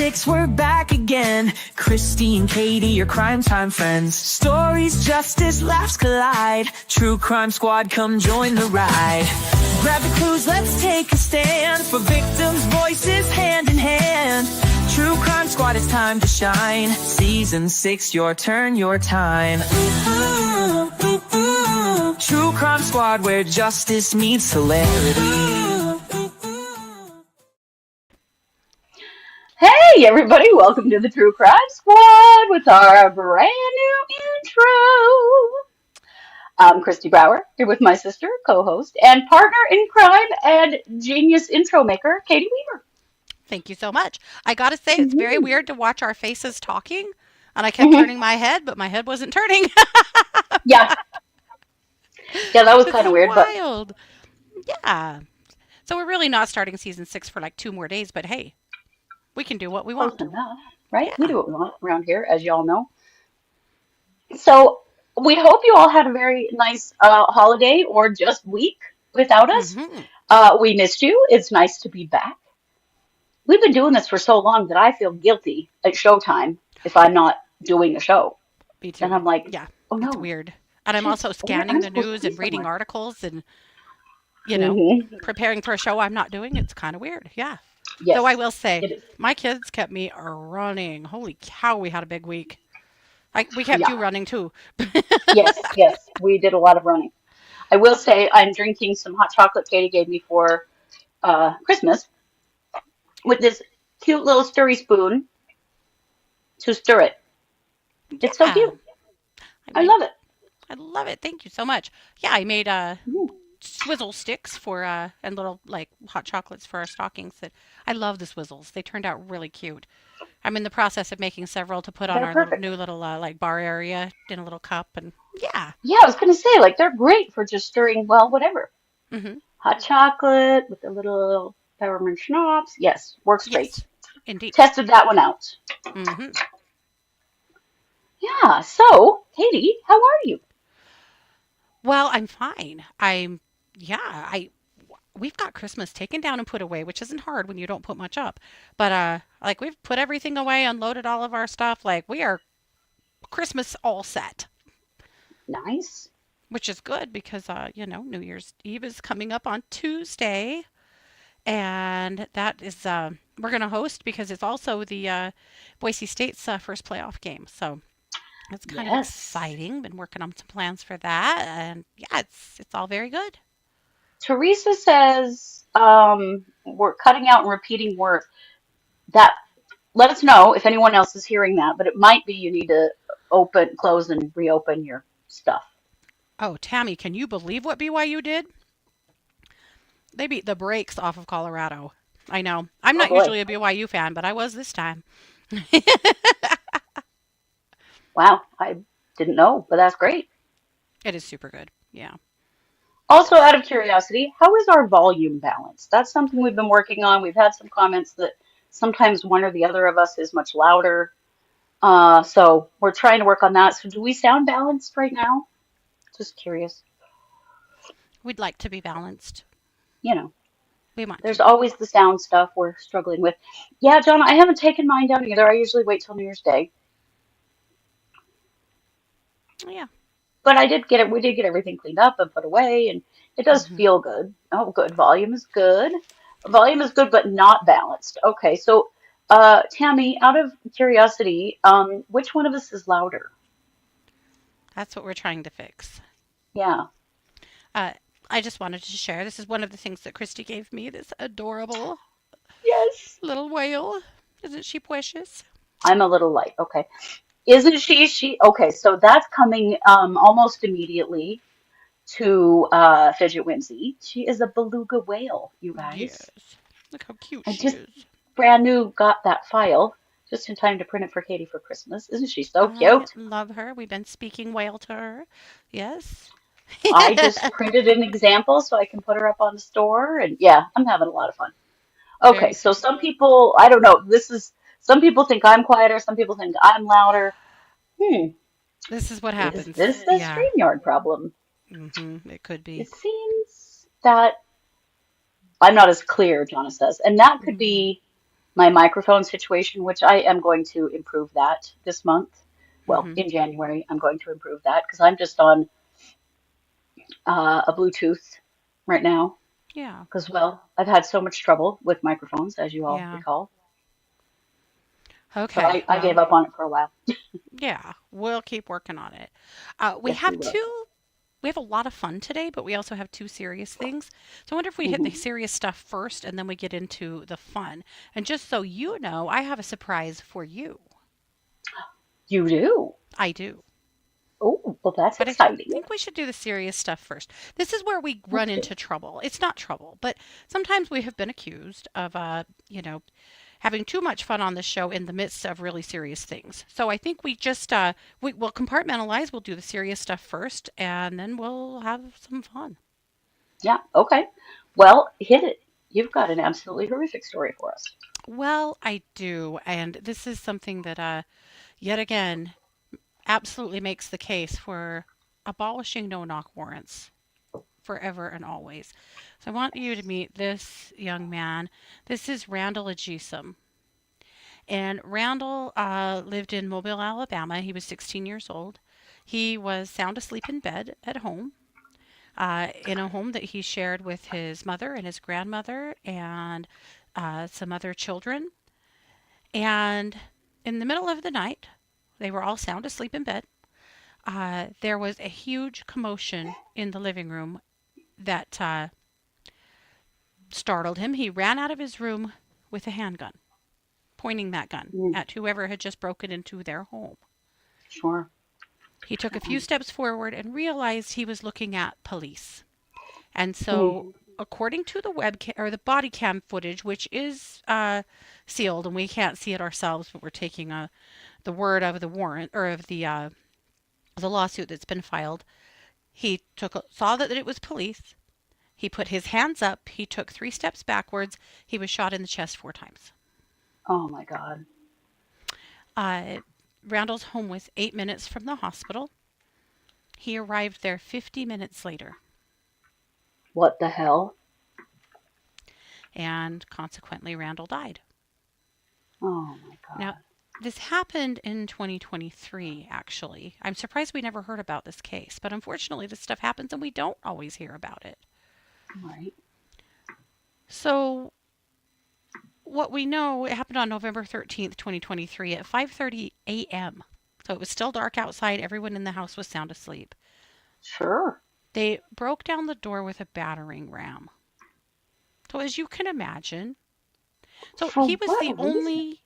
6, we're back again. Kristi and Katie, your crime time friends. Stories, justice, laughs collide. True Crime Squad, come join the ride. Grab the clues, let's take a stand. For victims' voices, hand in hand. True Crime Squad, it's time to shine. Season 6, your turn, your time. True Crime Squad, where justice meets hilarity. Hey everybody, welcome to the True Crime Squad with our brand new intro. I'm Kristi Brower, here with my sister, co-host, and partner in crime and genius intro maker, Katie Weaver. Thank you so much. I gotta say, it's very weird to watch our faces talking, and I kept turning my head, but my head wasn't turning. Yeah, that was kind of weird, wild. Yeah. So we're really not starting season 6 for like 2 more days, but hey, we can do what we want. close enough, right? Yeah. We do what we want around here, as y'all know. So we hope you all had a very nice holiday or just week without us. We missed you. It's nice to be back. We've been doing this for so long that I feel guilty at showtime if I'm not doing a show. Me too. And I'm like, yeah, oh no. it's weird. And I'm also scanning the news and reading articles and, preparing for a show I'm not doing. It's kind of weird. Yeah. Yes, Though I will say, my kids kept me running. Holy cow, we had a big week. We kept you running too. yes, we did a lot of running. I will say I'm drinking some hot chocolate Katie gave me for Christmas with this cute little stirry spoon to stir it. It's so cute. I love it. I love it. Thank you so much. Yeah, I made swizzle sticks for and little like hot chocolates for our stockings. That I love the swizzles. They turned out really cute. I'm in the process of making several to put on our new little like bar area in a little cup, and yeah. Yeah, I was gonna say like they're great for just stirring. Well, whatever. Hot chocolate with a little peppermint schnapps. Yes, works great. Yes, indeed. Tested that one out. Yeah. So, Katie, how are you? Well, I'm fine. We've got Christmas taken down and put away, which isn't hard when you don't put much up. But like we've put everything away, unloaded all of our stuff. Like we are Christmas all set. Nice. Which is good because New Year's Eve is coming up on Tuesday, and that is we're going to host because it's also the Boise State's first playoff game. So it's kind of exciting. Been working on some plans for that, and yeah, it's all very good. Teresa says we're cutting out and repeating words. That let us know if anyone else is hearing that, but it might be you need to close, and reopen your stuff. Oh, Tammy, can you believe what BYU did? They beat the brakes off of Colorado. I know. I'm not usually a BYU fan, but I was this time. Wow, I didn't know, but that's great. It is super good. Yeah. Also, out of curiosity, how is our volume balance? That's something we've been working on. We've had some comments that sometimes one or the other of us is much louder. So we're trying to work on that. So do we sound balanced right now? Just curious. We'd like to be balanced. We want. There's always the sound stuff we're struggling with. Yeah, John, I haven't taken mine down either. I usually wait till New Year's Day. Yeah. But we did get everything cleaned up and put away, and it does feel good. Oh, good. Volume is good. Volume is good, but not balanced. Okay, so Tammy, out of curiosity, which one of us is louder? That's what we're trying to fix. Yeah. I just wanted to share. This is one of the things that Kristi gave me. This adorable little whale. Isn't she precious? I'm a little light. Okay. Isn't she? Okay, so that's coming almost immediately to Fidget Whimsy. She is a beluga whale, you guys. Yes. Look how cute I she just is. brand new got that file just in time to print it for Katie for Christmas. Isn't she so cute? I love her. We've been speaking whale to her. Yes. I just printed an example so I can put her up on the store, and yeah, I'm having a lot of fun. Okay, so some people, I don't know, some people think I'm quieter, some people think I'm louder. This is what happens. Is this the StreamYard problem? It could be. It seems that I'm not as clear, Jonna says, and that could be my microphone situation, which I am going to improve that this month. Well, Mm-hmm. in January, I'm going to improve that because I'm just on a Bluetooth right now. Yeah. Because, well, I've had so much trouble with microphones, as you all Yeah. recall. So Okay. I gave Well, up on it for a while. yeah, we'll keep working on it. We Yes, we have will. two. We have a lot of fun today, but we also have two serious things. So I wonder if we hit the Hmm. serious stuff first and then we get into the fun. And just so you know, I have a surprise for you. You do? I do. Oh, well, that's But I exciting. think we should do the serious stuff first. This is where we run Okay. into trouble. It's not trouble, but sometimes we have been accused of, having too much fun on the show in the midst of really serious things. So I think we just will compartmentalize. We'll do the serious stuff first, and then we'll have some fun. Yeah, okay. Well, hit it. You've got an absolutely horrific story for us. Well, I do, and this is something that yet again absolutely makes the case for abolishing no-knock warrants forever and always. So I want you to meet this young man. This is Randall Adjessom. And Randall lived in Mobile, Alabama. He was 16 years old. He was sound asleep in bed at home, in a home that he shared with his mother and his grandmother and some other children. And in the middle of the night, they were all sound asleep in bed. There was a huge commotion in the living room that startled him. He ran out of his room with a handgun, pointing that gun Mm, at whoever had just broken into their home. sure. He took a few steps forward and realized he was looking at police. And so, Mm, according to the webcam or the body cam footage, which is sealed and we can't see it ourselves, but we're taking the word of the warrant or of the lawsuit that's been filed. He saw that it was police. He put his hands up. He took 3 steps backwards. He was shot in the chest 4 times. oh my God. Uh, Randall's home was 8 minutes from the hospital. He arrived there 50 minutes later, What the hell? and consequently, Randall died. Oh my Now, God. this happened in 2023, actually. I'm surprised we never heard about this case, but unfortunately, this stuff happens and we don't always hear about it. All right. So, what we know, it happened on November 13th, 2023 at 5:30 a.m. So it was still dark outside. Everyone in the house was sound asleep. Sure. They broke down the door with a battering ram. So as you can imagine, so For he was the what reason? only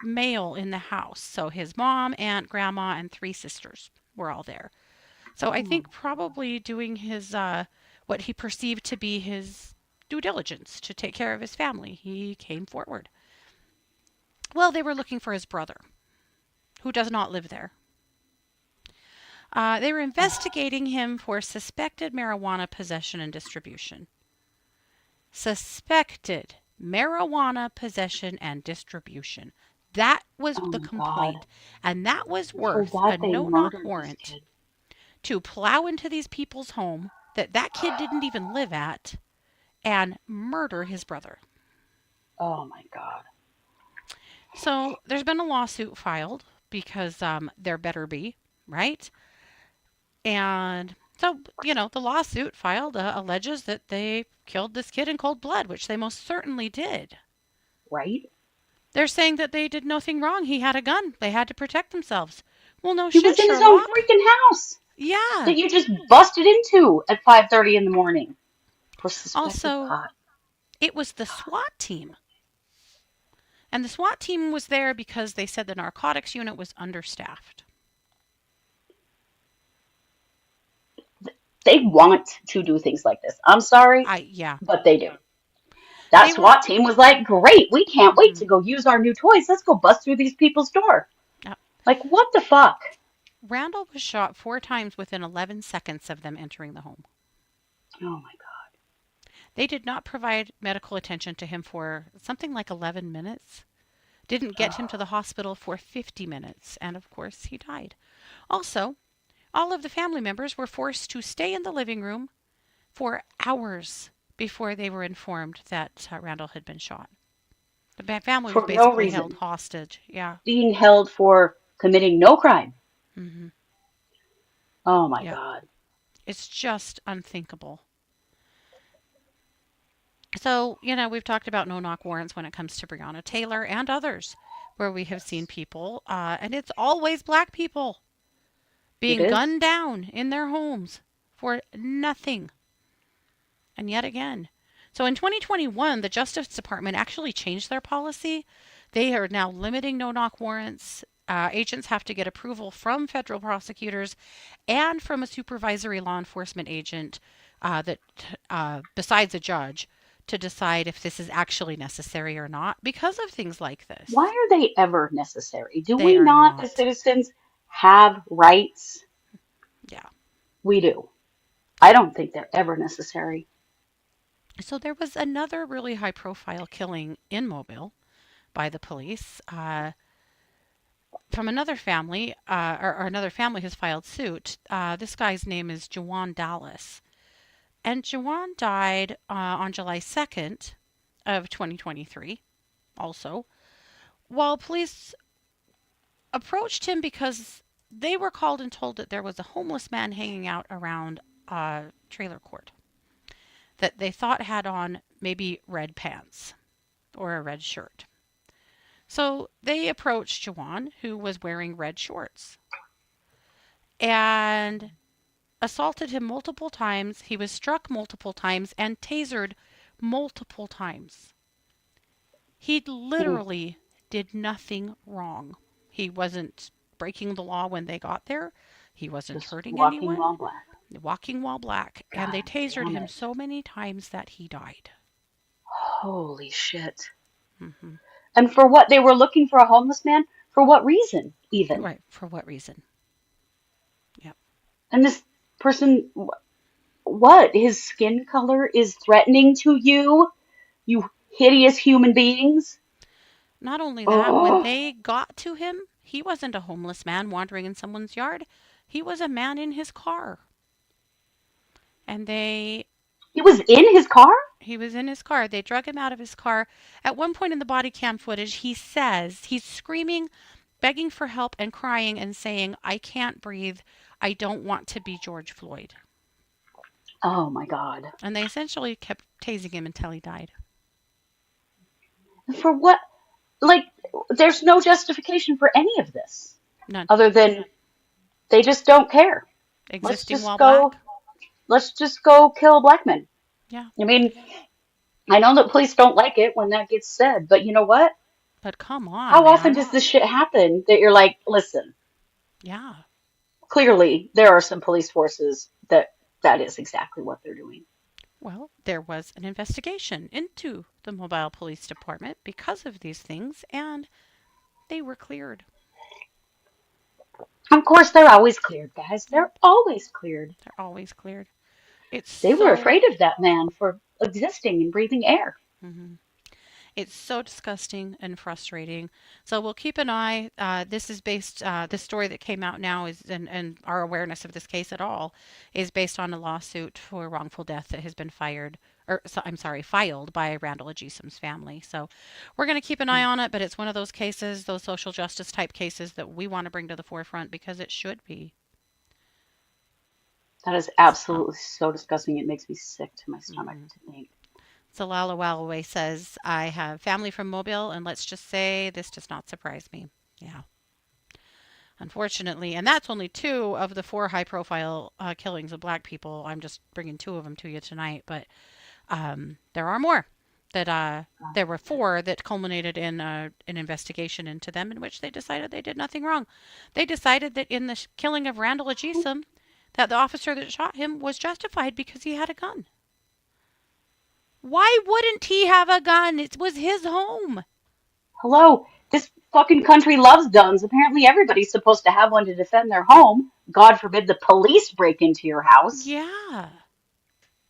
male in the house. So his mom, aunt, grandma, and 3 sisters were all there. So I Oh, think probably doing his what he perceived to be his due diligence to take care of his family, he came forward. Well, they were looking for his brother, who does not live there. They were investigating him for suspected marijuana possession and distribution. Suspected marijuana possession and distribution. That was oh the my God. complaint. And that was For worth a what they no knock murdered this warrant kid. to plow into these people's home that kid didn't even live at and murder his brother. Oh my God. So there's been a lawsuit filed because there better be, right? And so, the lawsuit filed alleges that they killed this kid in cold blood, which they most certainly did. Right? They're saying that they did nothing wrong. He had a gun. They had to protect themselves. Well, no He shit, was in his own Sherlock. freaking house Yeah. that you just busted into at 5:30 in the morning for suspected Also, pot. it was the SWAT team. And the SWAT team was there because they said the narcotics unit was understaffed. They want to do things like this. I'm sorry, Yeah. but they do. That They were. SWAT team was like, great, we can't wait Mhm. to go use our new toys. Let's go bust through these people's door. Yeah. Like, what the fuck? Randall was shot 4 times within 11 seconds of them entering the home. Oh my God. They did not provide medical attention to him for something like 11 minutes. Didn't get him to the hospital for 50 minutes. And of course, he died. Also, all of the family members were forced to stay in the living room for hours before they were informed that Randall had been shot. The family was for no basically held reason, hostage. Yeah. being held for committing no crime. Hmm. Oh my Yep. God. It's just unthinkable. So, we've talked about no-knock warrants when it comes to Breonna Taylor and others, where we have seen people, and it's always black people, It being is. gunned down in their homes for nothing. And yet again. So in 2021, the Justice Department actually changed their policy. They are now limiting no-knock warrants. Agents have to get approval from federal prosecutors and from a supervisory law enforcement agent that, besides a judge, to decide if this is actually necessary or not because of things like Why this. are they ever necessary? Do They we are not, as not. citizens, have rights? Yeah. We do. I don't think they're ever necessary. So there was another really high profile killing in Mobile by the police. From another family, or another family has filed suit. This guy's name is Jawan Dallas. And Jawan died on July 2nd of 2023 also, while police approached him because they were called and told that there was a homeless man hanging out around a trailer court that they thought had on maybe red pants or a red shirt. So they approached Jawan, who was wearing red shorts, and assaulted him multiple times. He was struck multiple times and tasered multiple times. He Mm, literally did nothing wrong. He wasn't breaking the law when they got there. He wasn't just hurting walking anyone, while black. walking while black, and they God tasered damn him it. so many times that he died. Holy shit. Hmm. And for what? They were looking for a homeless man? For what reason, even? Right. For what reason? Yep. And this person, what? His skin color is threatening to you, you hideous human beings? Not only that, when Oh, they got to him, he wasn't a homeless man wandering in someone's yard. He was a man in his car. And he was in his car? he was in his car. They drug him out of his car. At one point in the body cam footage, he says he's screaming, begging for help and crying and saying, "I can't breathe. I don't want to be George Floyd." Oh my God. And they essentially kept tasing him until he died. For what? Like, there's no justification for any of this None. other than they just don't care. Let's Existing just while go, black? let's just go kill black men. Yeah. I mean, I know that police don't like it when that gets said, but you know what? But come on, How often man. does this shit happen that you're like, listen, Yeah. clearly there are some police forces that is exactly what they're doing. Well, there was an investigation into the Mobile Police Department because of these things, and they were cleared. Of course, they're always cleared, guys. They're Yep, always cleared. they're always cleared. It's They were so afraid of that man for existing and breathing air. mhm. It's so disgusting and frustrating. So we'll keep an eye. This is based. This story that came out now is, and our awareness of this case at all is based on a lawsuit for wrongful death that has been filed by Randall Adjessom's family. So we're going to keep an eye on it. But it's one of those cases, those social justice type cases that we want to bring to the forefront because it should be. That is So. absolutely so disgusting. It makes me sick to my stomach Mhm. to think. So Lala Walloway says, I have family from Mobile, and let's just say this does not surprise me. Yeah, unfortunately. And that's only two of the four high profile killings of black people. I'm just bringing two of them to you tonight. But there are more. God There were damn it. four that culminated in an investigation into them in which they decided they did nothing wrong. They decided that in the killing of Randall Adjessom, that the officer that shot him was justified because he had a gun. Why wouldn't he have a gun? It was his home. Hello, this fucking country loves guns. Apparently, everybody's supposed to have one to defend their home. God forbid the police break into your house. Yeah.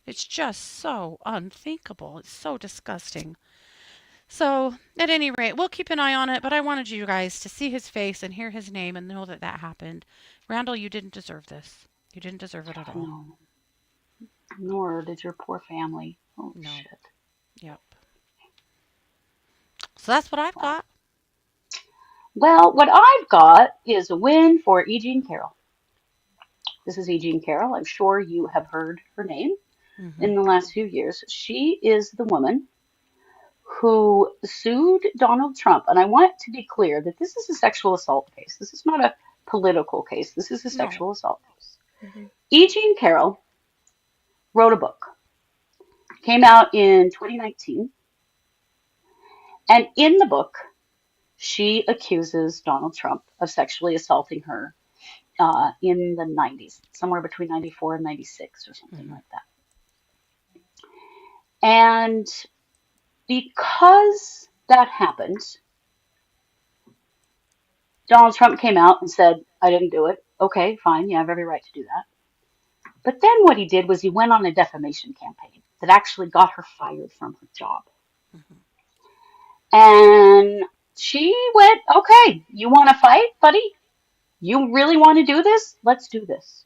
It's just so unthinkable. It's so disgusting. So, at any rate, we'll keep an eye on it, but I wanted you guys to see his face and hear his name and know that that happened. Randall, you didn't deserve this. You didn't deserve it at all. No, nor did your poor family. Oh No. shit. Yep. So that's what I've got. Well, what I've got is a win for E. Jean Carroll. This is E. Jean Carroll. I'm sure you have heard her name Hmm. in the last few years. She is the woman who sued Donald Trump. And I want to be clear that this is a sexual assault case. This is not a political case. This is a No. sexual assault case. Hmm. E. Jean Carroll wrote a book, came out in 2019. And in the book, she accuses Donald Trump of sexually assaulting her in the 90s, somewhere between 94 and 96 or something Hmm. like that. And because that happened, Donald Trump came out and said, I didn't do it. Okay, fine, you have every right to do that. But then what he did was he went on a defamation campaign that actually got her fired from her job. Hmm. And she went, okay, you want to fight, buddy? You really want to do this? Let's do this.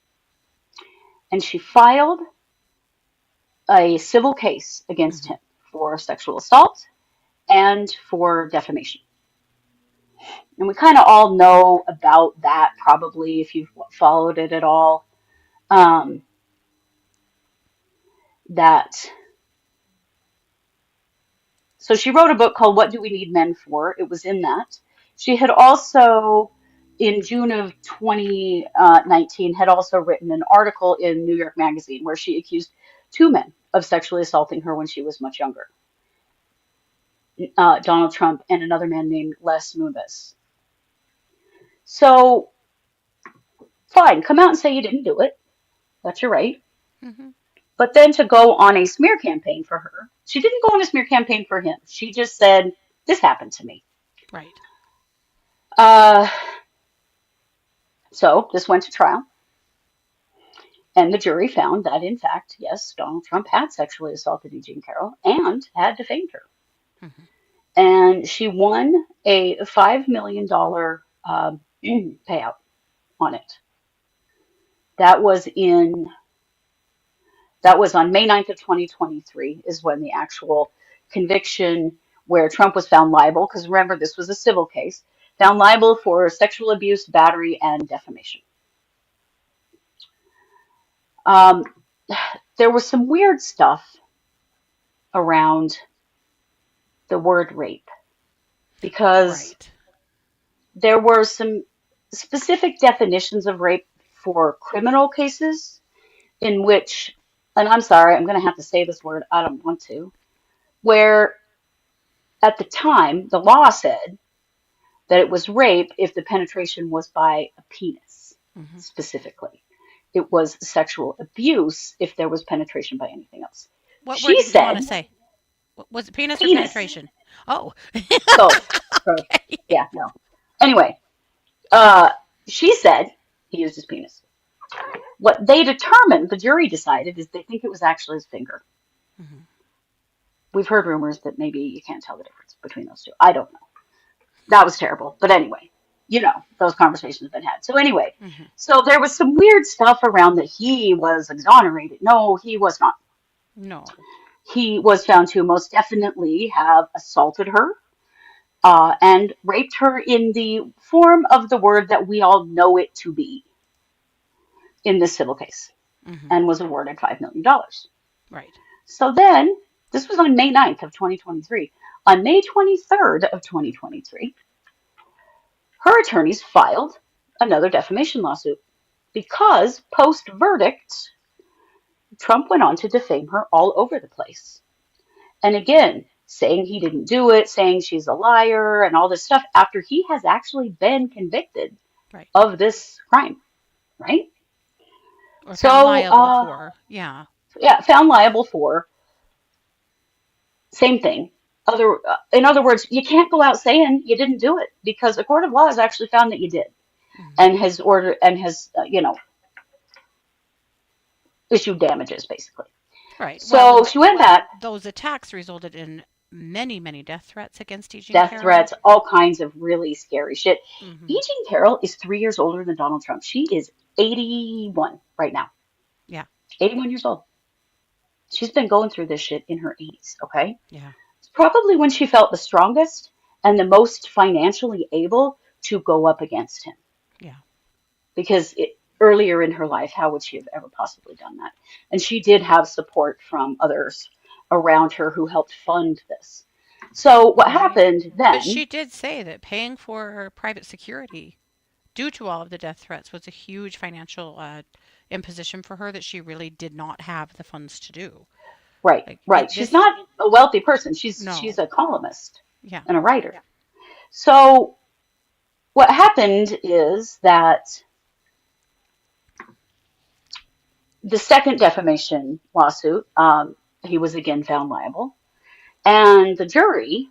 And she filed a civil case against Hmm. him for sexual assault and for defamation. And we kind of all know about that, probably, if you've followed it at all. Um, that So she wrote a book called What Do We Need Men For? It was in that. She had also, in June of 2019, had also written an article in New York Magazine where she accused two men of sexually assaulting her when she was much younger, Donald Trump and another man named Les Moonves. So, fine, come out and say you didn't do it. That's your right. Hmm. But then to go on a smear campaign for her, she didn't go on a smear campaign for him. She just said, this happened to me. Right. Uh, so this went to trial, and the jury found that, in fact, yes, Donald Trump had sexually assaulted Eugene Carroll and had defamed her. Hmm. And she won a $5 million payout on it. That was in That was on May 9th of 2023 is when the actual conviction where Trump was found liable, because remember, this was a civil case, found liable for sexual abuse, battery, and defamation. Um, there was some weird stuff around the word rape because Right. there were some specific definitions of rape for criminal cases in which, and I'm sorry, I'm going to have to say this word, I don't want to, where at the time the law said that it was rape if the penetration was by a penis Hmm. specifically. It was sexual abuse if there was penetration by anything else. What word She did you want to said say? Was it penis or penis, penetration? Oh. both. Or, Okay. yeah, no. Anyway, uh, she said he used his penis. What they determined, the jury decided, is they think it was actually his finger. Hmm. We've heard rumors that maybe you can't tell the difference between those two. I don't know. That was terrible. But anyway, those conversations have been had. So anyway, Hmm. so there was some weird stuff around that he was exonerated. No, he was not. No. He was found to most definitely have assaulted her and raped her in the form of the word that we all know it to be in this civil case Hmm. and was awarded $5 million. Right. So then, this was on May 9th of 2023. On May 23rd of 2023, her attorneys filed another defamation lawsuit because post verdict, Trump went on to defame her all over the place. And again, saying he didn't do it, saying she's a liar, and all this stuff after he has actually been convicted Right. of this crime, right? Or found So, liable for. Yeah. yeah, found liable for same thing. In other words, you can't go out saying you didn't do it because a court of law has actually found that you did Hmm. and has ordered and has issued damages basically. Right. Well, So and she went back, those attacks resulted in many, many death threats against Eugene death Carroll. threats, all kinds of really scary shit. Hmm. E. Jean Carroll is 3 years older than Donald Trump. She is 81 right now. Yeah. 81 years old. She's been going through this shit in her 80s, okay? Yeah. It's probably when she felt the strongest and the most financially able to go up against him. Yeah. Because earlier in her life, how would she have ever possibly done that? And she did have support from others around her who helped fund this. So what Right. happened But then? she did say that paying for private security due to all of the death threats was a huge financial imposition for her that she really did not have the funds to do. Right, Like right. She's this, not a wealthy person. She's no. a columnist Yeah. and a writer. So what happened is that the second defamation lawsuit, he was again found liable, and the jury,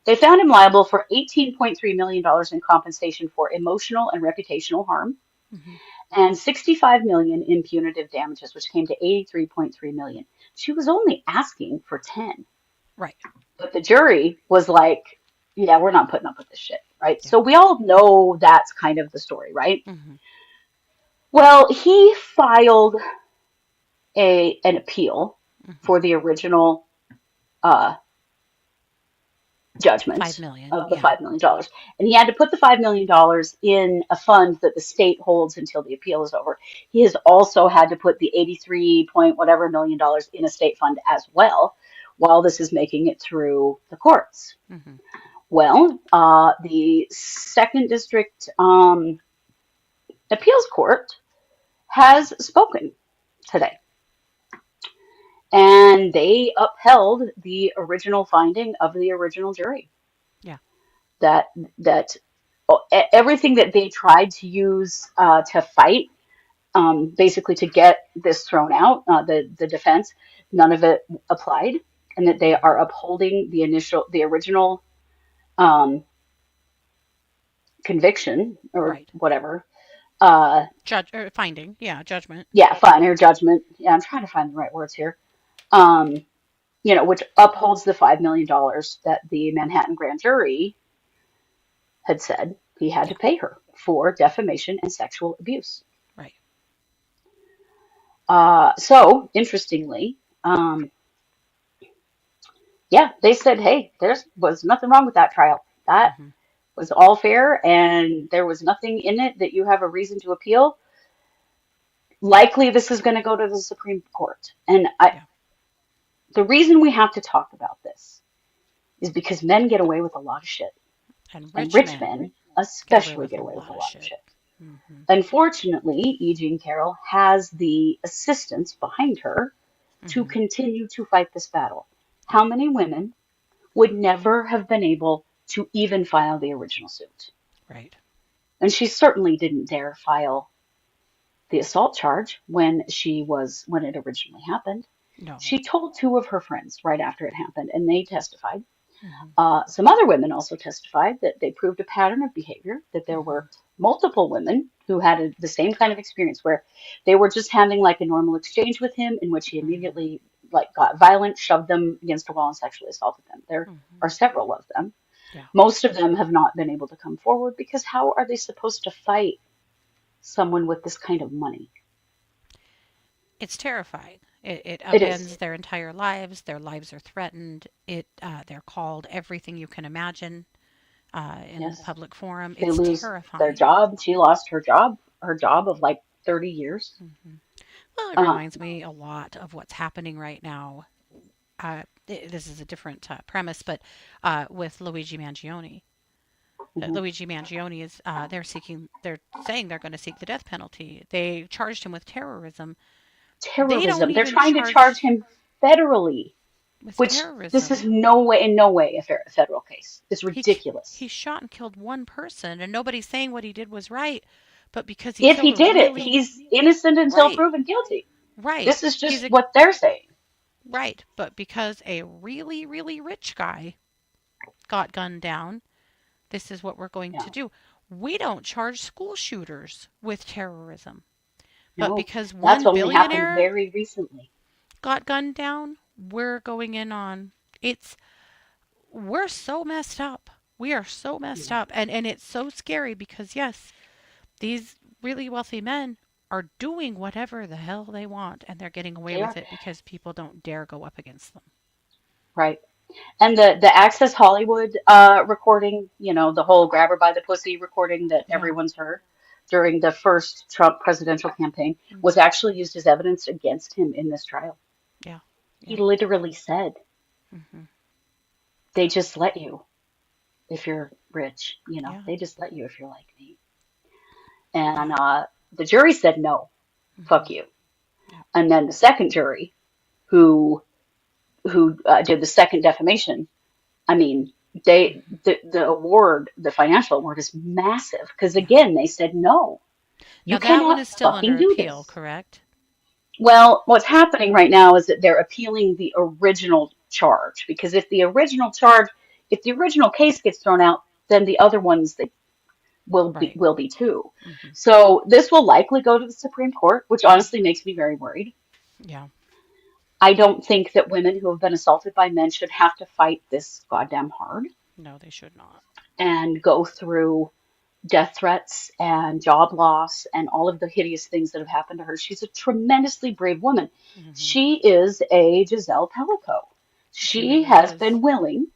they found him liable for $18.3 million in compensation for emotional and reputational harm, Hmm. and 65 million in punitive damages, which came to 83.3 million. She was only asking for 10, Right. but the jury was like, yeah, we're not putting up with this shit, right? Yeah. So we all know that's kind of the story, right? Hmm. Well, he filed an appeal Hmm. for the original uh, Five judgment million. of the Yeah. $5 million. And he had to put the $5 million in a fund that the state holds until the appeal is over. He has also had to put the 83 point whatever $1 million in a state fund as well, while this is making it through the courts. Hmm. Well, the second district appeals court has spoken today, and they upheld the original finding of the original jury Yeah. that that everything that they tried to use to fight, basically to get this thrown out, the defense, none of it applied, and that they Yeah. are upholding the original um, conviction or Right. whatever. Uh, Judge or finding. Yeah. Judgment. yeah, fine, or judgment. Yeah, I'm trying to find the right words here. Um, which upholds the $5 million that the Manhattan grand jury had said he had to Yeah. pay her for defamation and sexual abuse. Right. So interestingly, yeah, they said, hey, there was nothing wrong with that trial. That Hmm. was all fair, and there was nothing in it that you have a reason to appeal. Likely, this is going to go to the Supreme Court. And Yeah. the reason we have to talk about this is because men get away with a lot of shit, And and rich rich men men get away especially with get a away with lot a of lot of shit. shit. Hmm. Unfortunately, E. Jean Carroll has the assistance behind her to Hmm. continue to fight this battle. How many women would never have been able to even file the original suit? Right. And she certainly didn't dare file the assault charge when it originally happened. No. She told two of her friends right after it happened, and they testified. Hmm. Some other women also testified that they proved a pattern of behavior, that there Hmm. were multiple women who had the same kind of experience where they were just having like a normal exchange with him in which he Hmm. immediately like got violent, shoved them against a wall and sexually assaulted them. There Hmm. are several of them. Yeah. Most of them have not been able to come forward because how are they supposed to fight someone with this kind of money? It's terrifying. It It is. upends their entire lives. Their lives are threatened. They're called everything you can imagine in Yes. public forum. They It's lose their terrifying. job. She lost her job of like 30 years. Hmm. Well, it Uh, reminds me a lot of what's happening right now. This is a different premise, but with Luigi Mangione. mhm. Luigi Mangione is they're saying they're going to seek the death penalty. They charged him with terrorism. They don't Terrorism. They're even trying to charge charge him federally, with which this terrorism. is no way, in no way, a federal case. It's He ridiculous. he shot and killed one person, and nobody's saying what he did was right, but because he If killed he a did it, really he's innocent until right, proven guilty. right, This is he's just a what they're saying. right, but because a really really rich guy got gunned down, this is what we're going Yeah. to do. We don't charge school shooters with terrorism, but No, because that's one only happened billionaire very recently. got gunned down, we're going in on it's we're so messed up. We are so messed Yeah. up, and it's so scary because yes, these really wealthy men are doing whatever the hell they want and they're getting away They with are. it because people don't dare go up against them. Right. And the Access Hollywood recording, the whole grab her by the pussy recording that Yeah. everyone's heard during the first Trump presidential campaign was Hmm. actually used as evidence against him in this trial. Yeah. He Yeah. literally said, Hmm. they just let you if you're rich, Yeah. they just let you if you're like me. Yeah. And the jury said, no, fuck Hmm. you. Yeah. And then the second jury, who did the second defamation, I mean, the award, the financial award is massive because Yeah. again, they said no, you Now that one cannot is still fucking under do appeal, this. correct? Well, what's happening right now is that they're appealing the original charge because if the original case gets thrown out, then the other ones they Right. will be too. Hmm. So this will likely go to the Supreme Court, which honestly makes me very worried. Yeah. I don't think that women who have been assaulted by men should have to fight this goddamn hard No, they should not. and go through death threats and job loss and all of the hideous things that have happened to her. She's a tremendously brave woman. Hmm. She is a Giselle Pellico. She She really has is. been willing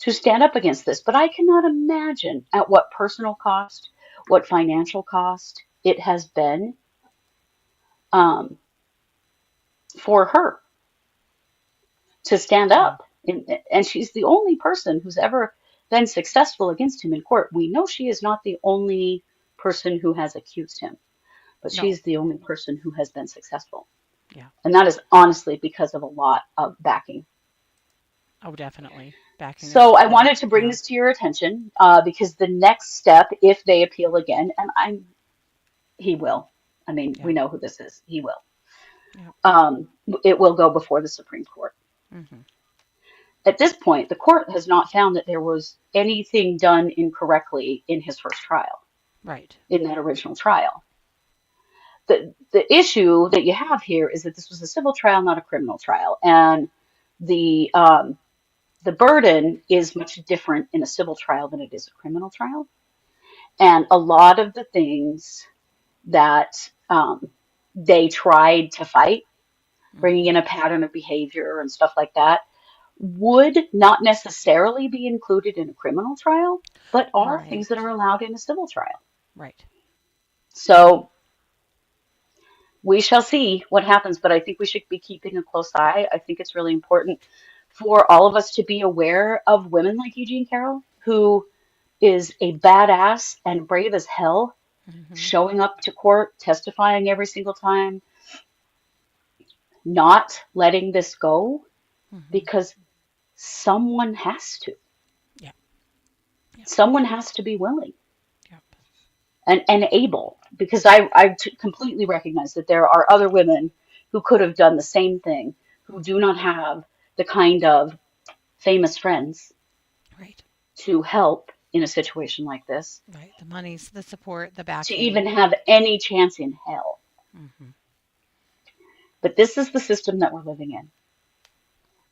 to stand up against this, but I cannot imagine at what personal cost, what financial cost it has been um, for her to stand Yeah. up. And she's the only person who's ever been successful against him in court. We know she is not the only person who has accused him, but No. she's the only person who has been successful. Yeah. And that is honestly because of a lot of backing. Oh, definitely. Backing and So I support. wanted to bring Yeah. this to your attention because the next step, if they appeal again, and he will. I mean, Yeah. we know who this is. He will. Yeah. Um, it will go before the Supreme Court. Hmm. At this point, the court has not found that there was anything done incorrectly in his first trial, Right. in that original trial. The issue that you have here is that this was a civil trial, not a criminal trial, and the the burden is much different in a civil trial than it is a criminal trial. And a lot of the things that they tried to fight, bringing Hmm. in a pattern of behavior and stuff like that, would not necessarily be included in a criminal trial, but are things that Right. are allowed in a civil trial. Right. So we shall see what happens, but I think we should be keeping a close eye. I think it's really important for all of us to be aware of women like Eugene Carroll, who is a badass and brave as hell, Hmm. showing up to court, testifying every single time, not letting this go Hmm. because someone has to. Yeah. Yep. Someone has to be willing Yep. and able, because completely recognize that there are other women who could have done the same thing, who do not have the kind of famous friends Right. to help in a situation like this, Right. The monies, the support, the to backing. even have any chance in hell. Hmm. But this is the system that we're living in,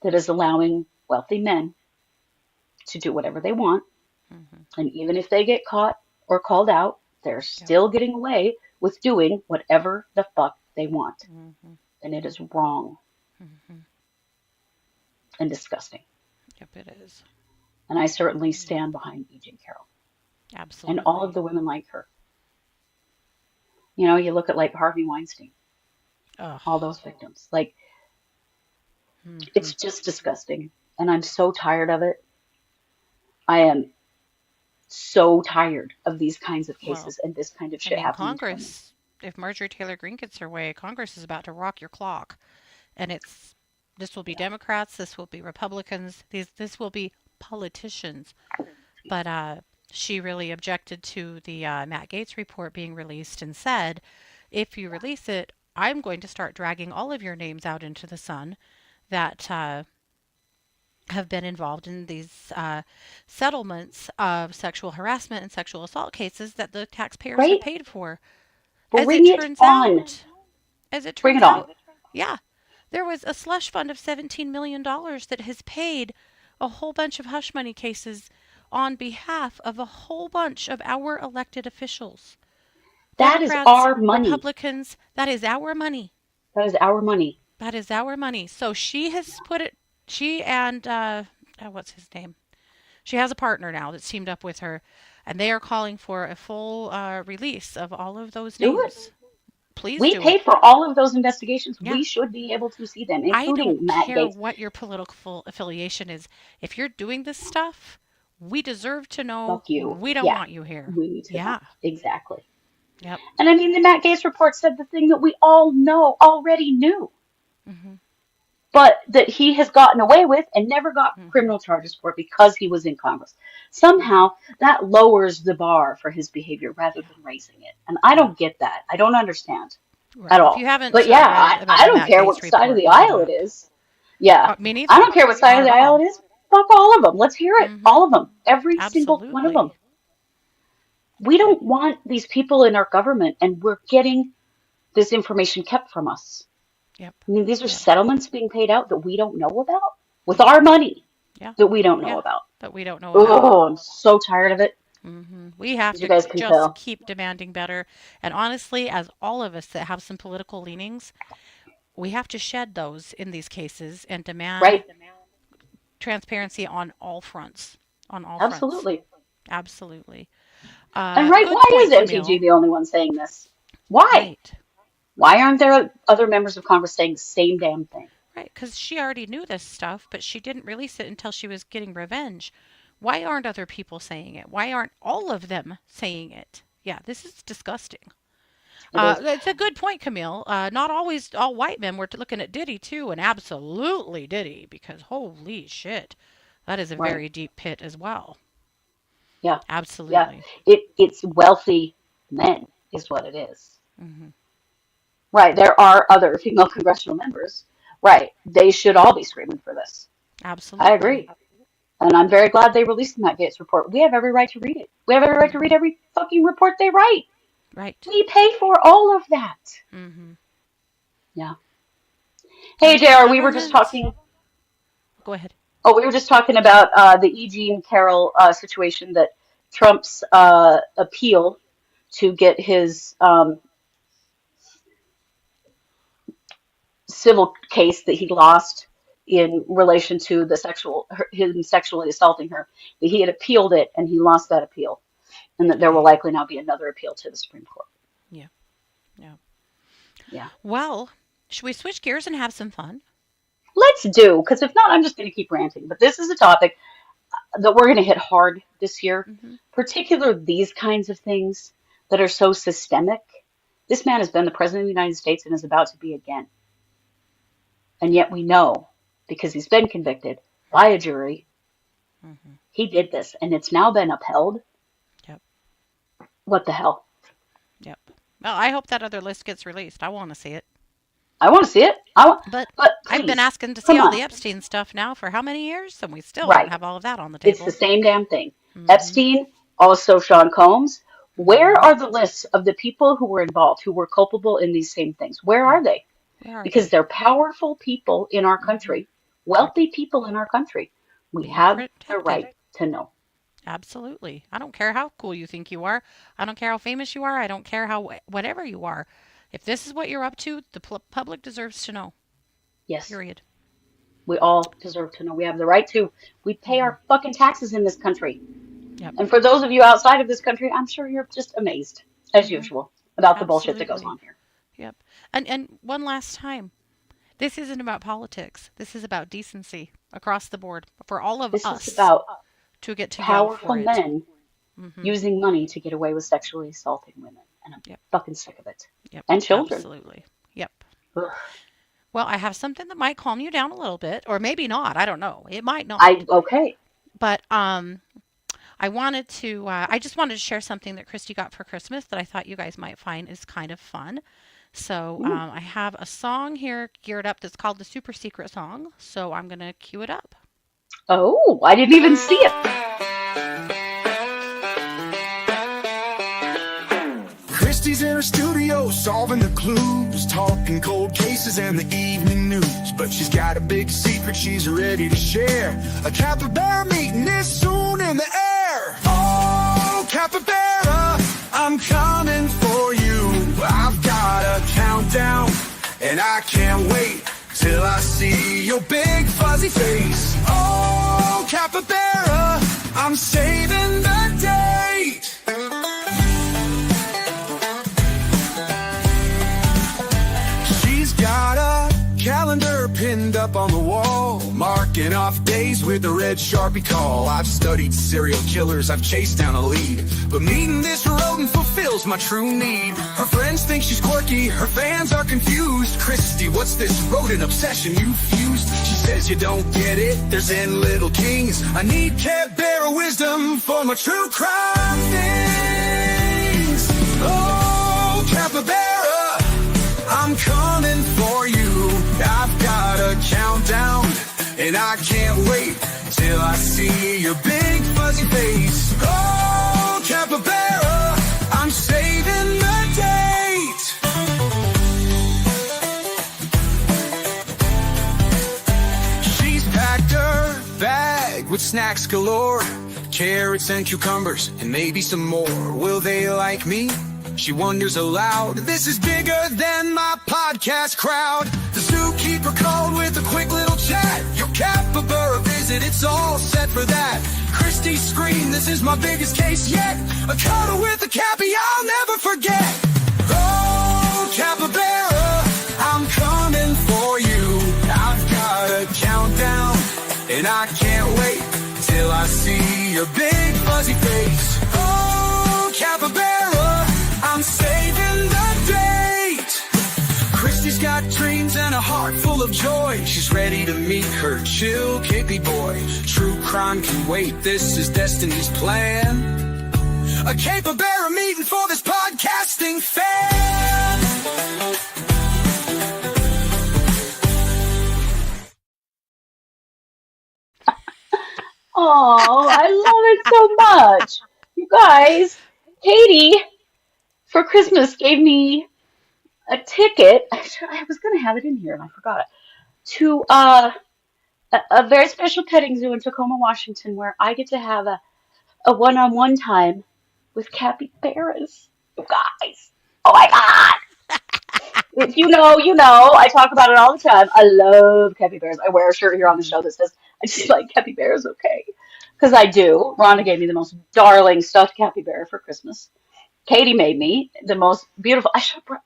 that is allowing wealthy men to do whatever they want. Hmm. And even if they get caught or called out, they're Yep. still getting away with doing whatever the fuck they want. Hmm. And it is wrong Hmm. and disgusting. Yep, it is. And I certainly stand behind E.J. Carroll and all of Absolutely. the women like her. You look at like Harvey Weinstein, Oh. all those victims. Like, Hmm. it's just disgusting. And I'm so tired of it. I am so tired of these kinds of Well, cases and this kind of I shit mean, happening to women. Congress, if Marjorie Taylor Greene gets her way, Congress is about to rock your clock. And this will be Yeah. Democrats, this will be Republicans, this will be politicians. But she really objected to the Matt Gaetz report being released and said, if you release it, I'm going to start dragging all of your names out into the sun that have been involved in these settlements of sexual harassment and sexual assault cases that the taxpayers have Right? paid for. As it Bring it turns on. out, as it Bring turns it on. out, yeah, there was a slush fund of $17 million that has paid a whole bunch of hush money cases on behalf of a whole bunch of our elected officials. That is Democrats, our money. Republicans, that is our money. That is our money. That is our money. So she has put it, she and what's his name? She has a partner now that's teamed up with her, and they are calling for a full release of all of those Do it. names. Please We do it. paid for all of those investigations. Yeah. We should be able to see them, I including don't Matt care Gaetz. what your political affiliation is. If you're doing this stuff, we deserve to know. Fuck you. We don't Yeah, want you here. we need to know. Yeah. Exactly. Yep. And I mean, the Matt Gaetz report said the thing that we all already knew, Hmm. but that he has gotten away with and never got Hmm. criminal charges for because he was in Congress. Hmm. Somehow that lowers the bar for his behavior rather Yeah. than raising it. And I Yeah. don't get that. I don't understand Right. at If you all. But haven't yeah, read about I the don't Matt care Gates what side of report, the look it aisle it up. is. Yeah. Me I neither. don't care what side Not of the at aisle it all. is. Fuck all of them. Let's hear it. Hmm. All of them. Every single one of them. Absolutely. We Yep. don't want these people in our government, and we're getting this information kept from us. Yep. I mean, these are Yep. settlements being paid out that we don't know about with our Hmm. money Yeah. that we don't know Yeah. about. That we don't know about. Oh, I'm so tired of it, We have as you to guys can just tell. keep demanding better. And honestly, as all of us that have some political leanings, we have to shed those in these cases and demand Right? transparency on all fronts. On all fronts. Absolutely. Absolutely. And right, Good why is point, MTG Camille. the only one saying this? Why? Right. Why aren't there other members of Congress saying the same damn thing? Right. Because she already knew this stuff, but she didn't release it until she was getting revenge. Why aren't other people saying it? Why aren't all of them saying it? Yeah, this is disgusting. It is. It's a good point, Camille. Not always all white men. We're looking at Diddy too, and absolutely Diddy, because holy shit, that is a Right. very deep pit as well. Yeah. Yeah. Absolutely. It's wealthy men is what it is. Hmm. Right. There are other female congressional members. Right. They should all be screaming for this. I Absolutely. agree. And I'm very glad they released the Matt Gaetz report. We have every right to read it. We have every right to read Hmm. every fucking report they write. Right. We pay for all of that. Hmm. Yeah. Hey, And JR, we were just government. talking. Go ahead. Oh, we were just talking about the E.G. and Carroll situation, that Trump's appeal to get his civil case that he lost in relation to him sexually assaulting her, that he had appealed it and he lost that appeal, and that there will Okay. likely now be another appeal to the Supreme Court. Yeah. Yeah. Yeah. Well, should we switch gears and have some fun? Let's do, because if not, I'm just going to keep ranting. But this is a topic that we're going to hit hard this year, Hmm. particularly these kinds of things that are so systemic. This man has been the president of the United States and is about to be again. And yet we know, because he's been convicted by a jury, Hmm. he did this, and it's now been upheld. Yep. What the hell? Yep. Well, I hope that other list gets released. I want to see it. I want to see it. But But I've been please, asking to see come all on. the Epstein stuff now for how many years? And we still don't Right. have all of that on the It's the table. same damn thing. Hmm. Epstein, also Sean Combs. Where Hmm. are the lists of the people who were involved, who were culpable in these same things? Where Yeah. are they? Where are Because they? they're powerful people in our Hmm. country, Yep. wealthy people in our country. We Being have the protected. right to know. Absolutely. I don't care how cool you think you are. I don't care how famous you are. I don't care how whatever you are. If this is what you're up to, the public deserves to know. Yes, Period. we all deserve to know. We have the right to. We pay Hmm. our fucking taxes in this country. Yep. And for those of you outside of this country, I'm sure you're just amazed, as Hmm. usual, about the bullshit that goes Absolutely. on here. Yep. And one last time. This isn't about politics. This is about decency across the board for all of This is us about to get to yell powerful for it. men Hmm. using money to get away with sexually assaulting women. And I'm Yep. fucking sick of it. Yep. And children. Absolutely. Yep. Ugh. Well, I have something that might calm you down a little bit, or maybe not. I don't know. It might not. Okay. But I just wanted to share something that Christy got for Christmas that I thought you guys might find is kind of fun. So Ooh. I have a song here geared up that's called the Super Secret Song. So I'm going to cue it up. Oh, I didn't even see it. Christie's in her studio solving the clues, talking cold cases and the evening news. But she's got a big secret she's ready to share. A capybara meeting is soon in the air. Oh, capybara, I'm coming for you. I've got a countdown, and I can't wait till I see your big fuzzy face. Oh, capybara, I'm saving the date. She's got a calendar pinned up on the wall, marking off days with a red Sharpie call. I've studied serial killers, I've chased down a lead, but meeting this rodent fulfills my true need. Her friends think she's quirky, her fans are confused. Kristi, what's this rodent obsession you fused? She says you don't get it, there's in little kings. I need capybara wisdom for my true crime things. Oh, capybara, I'm coming for you. I've got a countdown, and I can't wait till I see your big fuzzy face. Oh, capybara, I'm saving the date. She's packed her bag with snacks galore, carrots and cucumbers, and maybe some more. Will they like me? She wonders aloud. This is bigger than my podcast crowd. The zookeeper called with a quick little chat. Your capybara visit, it's all set for that. Kristi screamed, this is my biggest case yet. A cuddle with a cappy I'll never forget. Oh, capybara, I'm coming for you. I've got a countdown, and I can't wait till I see your big fuzzy face. Oh, capybara, I'm saving the date. Kristi's got dreams and a heart full of joy. She's ready to meet her chill kippy boy. True crime can wait, this is destiny's plan. A capybara meeting for this podcasting fan. Oh, I love it so much. You guys, Katie, for Christmas, gave me a ticket. I was going to have it in here and I forgot it. To a very special petting zoo in Tacoma, Washington, where I get to have a one-on-one time with capybaras. You guys. Oh my God. If you know, you know. I talk about it all the time. I love capybaras. I wear a shirt here on the show that says, I just like capybaras, okay? Because I do. Rhonda gave me the most darling stuffed capybara for Christmas. Katie made me the most beautiful. I should have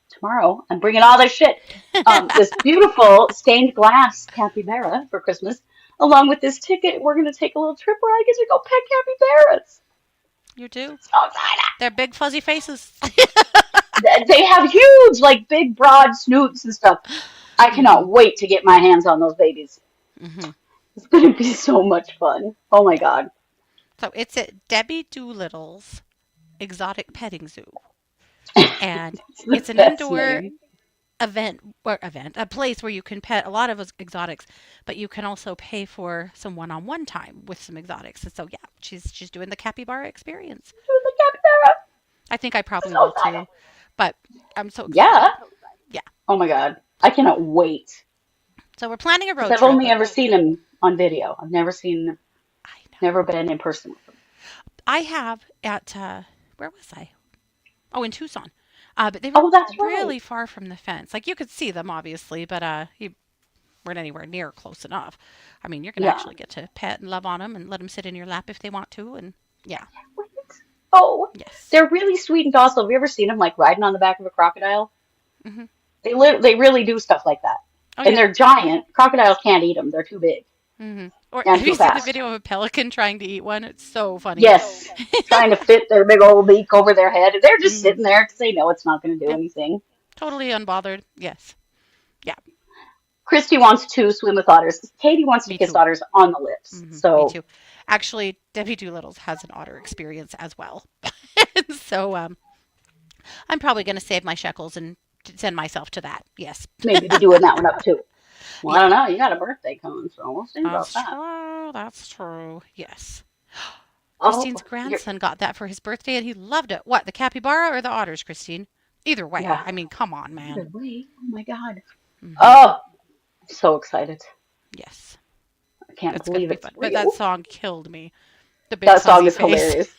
tomorrow. I'm bringing all this shit. This beautiful stained glass capybara for Christmas, along with this ticket. We're gonna take a little trip where I get to go pet capybaras. You do? So excited! They're big fuzzy faces. They have huge, like big, broad snoots and stuff. I cannot wait to get my hands on those babies. Hmm. It's gonna be so much fun. Oh my God! So it's at Debbie Doolittle's Exotic Petting Zoo. And it's an Best indoor name. a place where you can pet a lot of exotics, but you can also pay for some one-on-one time with some exotics. And so yeah, she's doing the capybara experience. Doing the capybara. I think I probably So will excited. too, but I'm so excited. Yeah. Yeah. Oh my God! I cannot wait. So we're planning a road 'Cause I've trip. only ever seen him on video. I've never seen, I know. never been in person with him. I have at where was I? Oh, in Tucson. But they were Oh, that's right. really far from the fence. Like you could see them obviously, but you weren't anywhere near close enough. I mean, you're gonna Yeah. actually get to pet and love on them and let them sit in your lap if they want to, and yeah, Wait. Oh, yes. they're really sweet and docile. Have you ever seen them like riding on the back of a crocodile? Hmm. They really do stuff like that. Oh And yeah. they're giant. Crocodiles can't eat them. They're too big Hmm. Or and have too you seen the fast. video of a pelican trying to eat one? It's so funny. Yes, trying to fit their big old beak over their head. They're just Hmm. sitting there because they know it's not going to do Yep. anything. Totally unbothered. Yes. Yeah. Kristi wants to swim with otters. Katie wants to Me kiss too. otters on the lips. Me So too. Actually, Debbie Doolittle's has an otter experience as well. So I'm probably going to save my shekels and send myself to that. Yes. maybe be doing that one up too. Well, I Yeah. don't know. You got a birthday coming, so we'll see about That's that. true. That's true. Yes. Oh, Christine's you're, grandson got that for his birthday and he loved it. What, the capybara or the otters, Christine? Either way. yeah. I mean, come on, Either man. way. Oh my God. Hmm. Oh, I'm so excited. Yes. I can't It's going to believe be it's fun. But that real. song killed me. The big That song fuzzy is face. hilarious.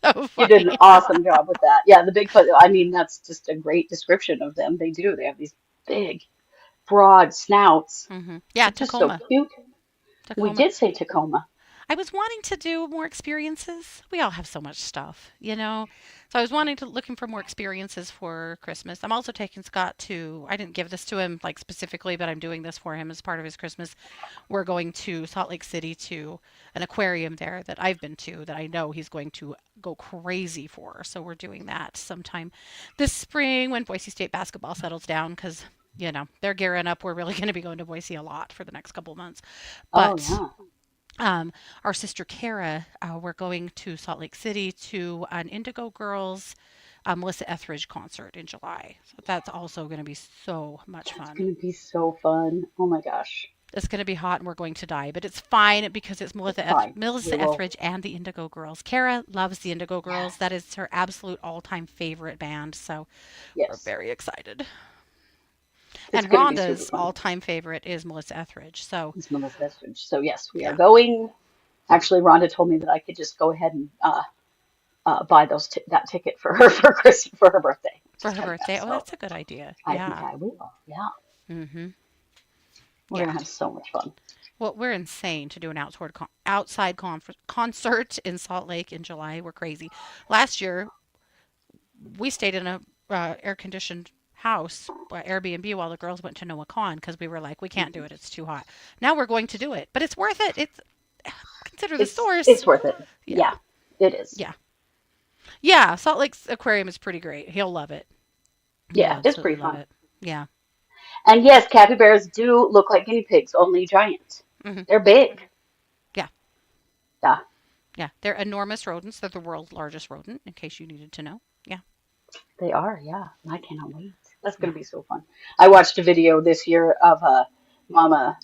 So You did an funny. awesome job with that. Yeah, the Bigfoot. I mean, that's just a great description of them. They do. They have these big, broad snouts. Yeah, They're just so Tacoma. cute. We Tacoma. did say Tacoma. I was wanting to do more experiences. We all have so much stuff, you know. So I was looking for more experiences for Christmas. I'm also taking Scott to, I didn't give this to him like specifically, but I'm doing this for him as part of his Christmas. We're going to Salt Lake City to an aquarium there that I've been to that I know he's going to go crazy for. So we're doing that sometime this spring when Boise State basketball settles down because, you know, they're gearing up. We're really going to be going to Boise a lot for the next couple of months. Oh, But yeah. our sister Kara, we're going to Salt Lake City to an Indigo Girls Melissa Etheridge concert in July. So that's also going to be so much That's fun. going to be so fun. Oh my gosh. It's going to be hot and we're going to die, but it's fine because it's It's fine. We Melissa will. Etheridge and the Indigo Girls. Kara loves the Indigo Girls. Yes. That is her absolute all-time favorite band. So we're Yes. very excited. It's And going to be super Rhonda's fun. all-time favorite is Melissa Etheridge. So It's Melissa Etheridge. So yes, we are yeah. going. Actually, Rhonda told me that I could just go ahead and buy that ticket for her for her birthday. For Just her kind of birthday. Oh, so that's a good idea. I think Yeah. I will. Yeah, Mm-hmm. we're Yeah. gonna have so much fun. Well, we're insane to do an outside concert in Salt Lake in July. We're crazy. Last year, we stayed in a air-conditioned house, Airbnb, while the girls went to NoahCon because we were like, we can't do it. It's too hot. Now we're going to do it, but it's worth it. It's consider the It's source. worth it. Yeah, Yeah, it is. yeah, yeah. Salt Lake's aquarium is pretty great. He'll love it. He'll Yeah, it's absolutely pretty love fun. it. Yeah. And yes, capybaras do look like guinea pigs, only giant. Hmm. They're big. Yeah. Yeah, Yeah. They're enormous rodents. They're the world's largest rodent, in case you needed to know. Yeah. they are. Yeah, I cannot wait. That's Yeah. gonna be so fun. I watched a video this year of a mama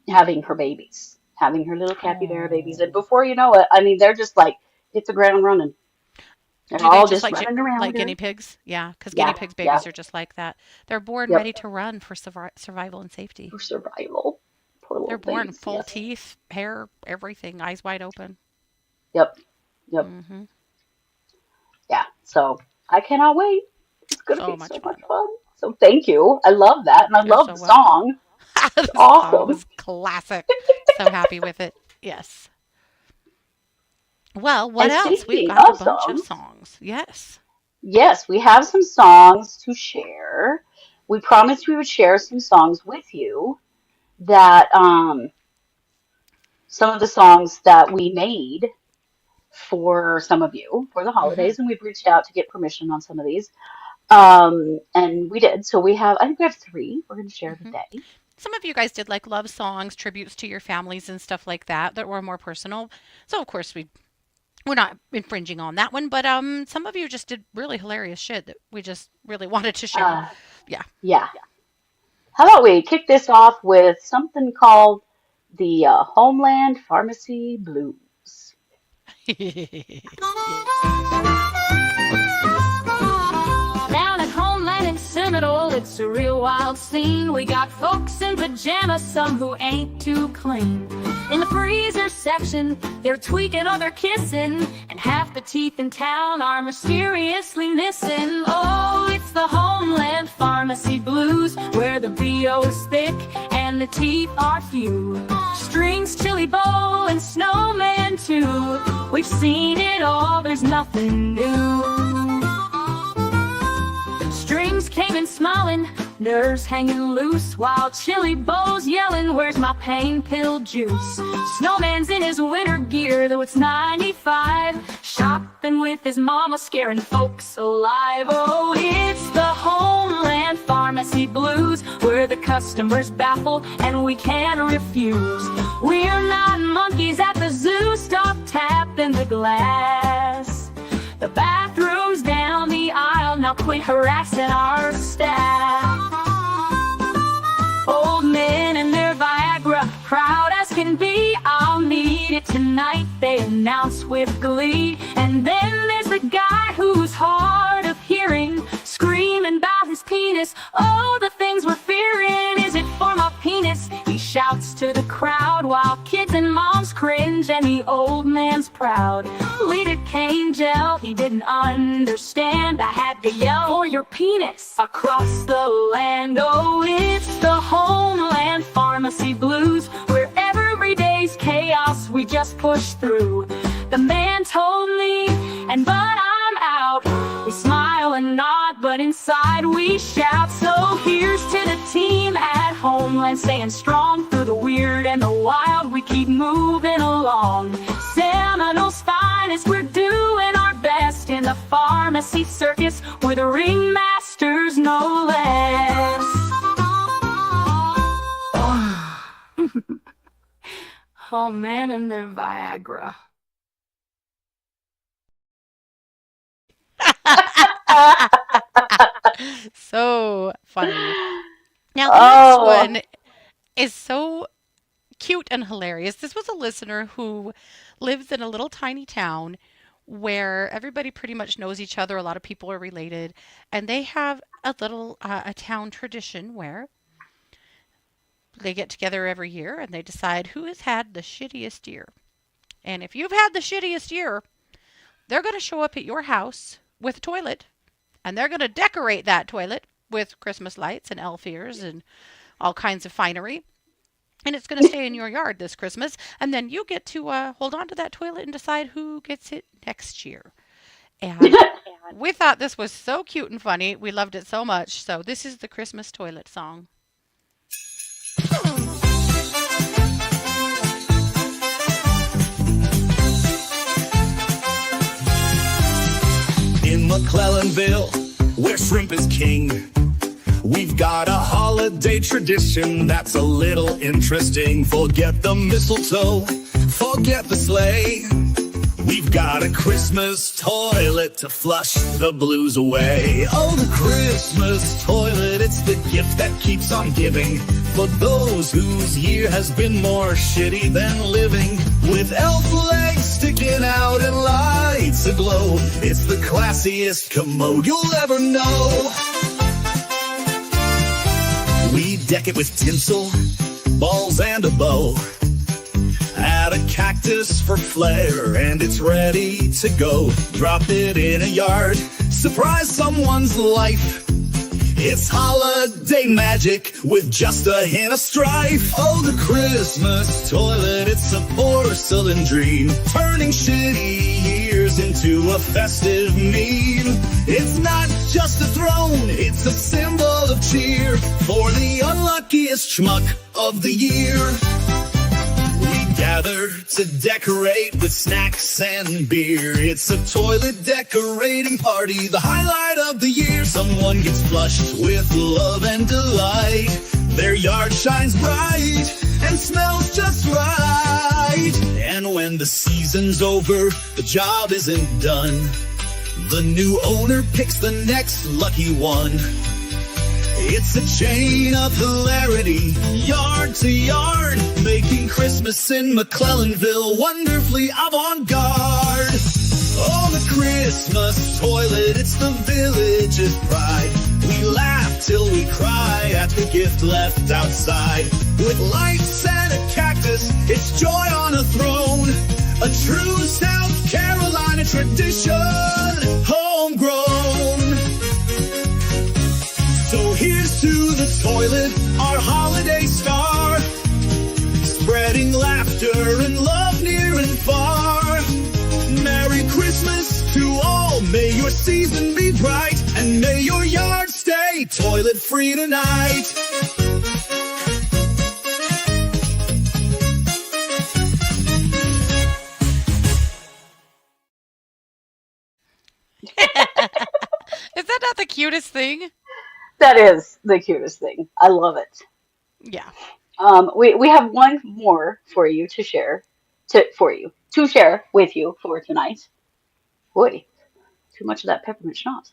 having her babies, having her little capybara babies, and Oh. before you know it, I mean, they're just like hit the ground running. They're Do they all just just running like around guinea her. pigs? Yeah, because guinea Yeah, pigs yeah, babies are just like that. They're born yep. ready to run for survival and safety. For survival. Poor They're little born things. full Yes. teeth, hair, everything, eyes wide open. Yep. Yep. Hmm. Yeah. So I cannot wait. It's gonna So be much so much fun. fun. So thank you. I love that, and I You're love so the welcome. song. It's The song awesome. was classic. So happy with it. Yes. Well, what And else? We've speaking got a of bunch of songs, songs. Yes. yes, we have some songs to share. We promised we would share some songs with you that some of the songs that we made for some of you for the Hmm. holidays, and we've reached out to get permission on some of these. And we did. So I think we have three we're going to share Hmm. today. Some of you guys did like love songs, tributes to your families and stuff like that that were more personal. So of course we're not infringing on that one, but some of you just did really hilarious shit that we just really wanted to share. Uh, Yeah. yeah. How about we kick this off with something called the Homeland Pharmacy Blues? Down at Homeland in Seminole, it's a real wild scene. We got folks in pajamas, some who ain't too clean. In the freezer section, they're tweaking or they're kissing, and half the teeth in town are mysteriously missing. Oh, it's the Homeland Pharmacy Blues, where the BO's thick and the teeth are few. Strings, chili bowl, and snowman too. We've seen it all, there's nothing new. Strings came in smiling, nerves hanging loose, while Chili Bo's yelling, where's my pain pill juice? Snowman's in his winter gear, though it's 95, shopping with his mama, scaring folks alive. Oh, it's the Homeland Pharmacy Blues, where the customers baffle and we can't refuse. We're not monkeys at the zoo, stop tapping the glass. The bathroom's down the aisle, now quit harassing our staff. Old men and their Viagra, proud as can be, I'll need it tonight, they announce with glee. And then there's the guy who's hard of hearing, screaming about his penis. Oh, the things we're fearing, is it for my penis? He shouts to the crowd while kids and moms cringe, and the old man's proud. Leader cane gel, he didn't understand, I had to yell for your penis across the land. Oh, it's the Homeland Pharmacy Blues, where every we just push through. The man told me, and but I'm out. We smile and nod, but inside we shout. So here's to the team at Homeland, staying strong through the weird and the wild. We keep moving along. Seminole's finest, we're doing our best in the pharmacy circus. We're the ringmasters, no less. Oh man, and their Viagra. So funny. Now, the Oh, next one is so cute and hilarious. This was a listener who lives in a little tiny town where everybody pretty much knows each other. A lot of people are related, and they have a little a town tradition where they get together every year and they decide who has had the shittiest year. And if you've had the shittiest year, they're going to show up at your house with a toilet, and they're going to decorate that toilet with Christmas lights and elf ears and all kinds of finery. And it's going to stay in your yard this Christmas. And then you get to hold on to that toilet and decide who gets it next year. And we thought this was so cute and funny. We loved it so much. So this is the Christmas toilet song. In McClellanville, where shrimp is king, we've got a holiday tradition that's a little interesting. Forget the mistletoe, forget the sleigh. We've got a Christmas toilet to flush the blues away. Oh, the Christmas toilet, it's the gift that keeps on giving for those whose year has been more shitty than living. With elf legs sticking out and lights aglow, it's the classiest commode you'll ever know. We deck it with tinsel, balls and a bow. Add a cactus for flair and it's ready to go. Drop it in a yard, surprise someone's life. It's holiday magic with just a hint of strife. Oh, the Christmas toilet, it's a porcelain dream, turning shitty years into a festive meme. It's not just a throne, it's a symbol of cheer for the unluckiest schmuck of the year. We gather to decorate with snacks and beer. It's a toilet decorating party, the highlight of the year. Someone gets flushed with love and delight. Their yard shines bright and smells just right. And when the season's over, the job isn't done. The new owner picks the next lucky one. It's a chain of hilarity, yard to yard, making Christmas in McClellanville wonderfully avant-garde. Oh, the Christmas toilet, it's the village's pride. We laugh till we cry at the gift left outside. With lights and a cactus, it's joy on a throne. A true South Carolina tradition, homegrown. So here's to the toilet, our holiday star, spreading laughter and love near and far. Merry Christmas to all, may your season be bright, and may your yard stay toilet free tonight. Is that not the cutest thing? that is the cutest thing. I love it. Yeah. We have one more for you to share, to share with you for tonight. Boy, too much of that peppermint schnapps.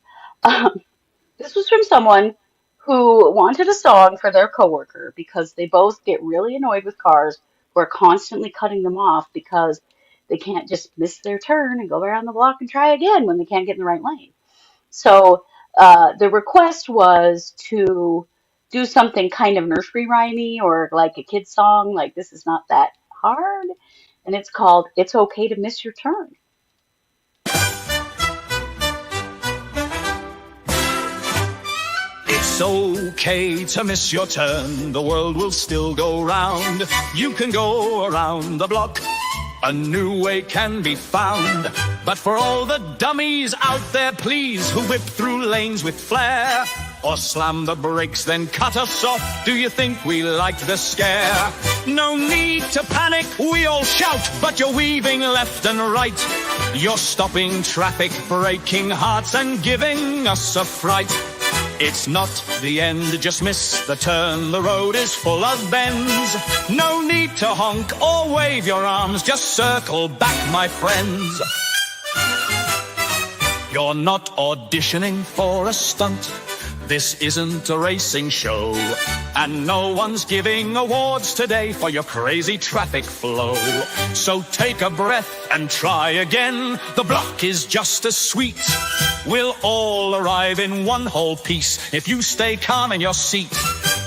This was from someone who wanted a song for their coworker because they both get really annoyed with cars who are constantly cutting them off because they can't just miss their turn and go around the block and try again when they can't get in the right lane. So the request was to do something kind of nursery rhymey or like a kid's song, like This Is Not That Hard. And it's called It's Okay to Miss Your Turn. It's okay to miss your turn, the world will still go round. You can go around the block A new way can be found. But for all the dummies out there, please, who whip through lanes with flair, or slam the brakes, then cut us off, do you think we like the scare? No need to panic, we all shout, but you're weaving left and right. You're stopping traffic, breaking hearts, and giving us a fright. It's not the end, just miss the turn, the road is full of bends. No need to honk or wave your arms, just circle back, my friends. You're not auditioning for a stunt. This isn't a racing show, and no one's giving awards today for your crazy traffic flow. So take a breath and try again. The block is just as sweet. We'll all arrive in one whole piece if you stay calm in your seat.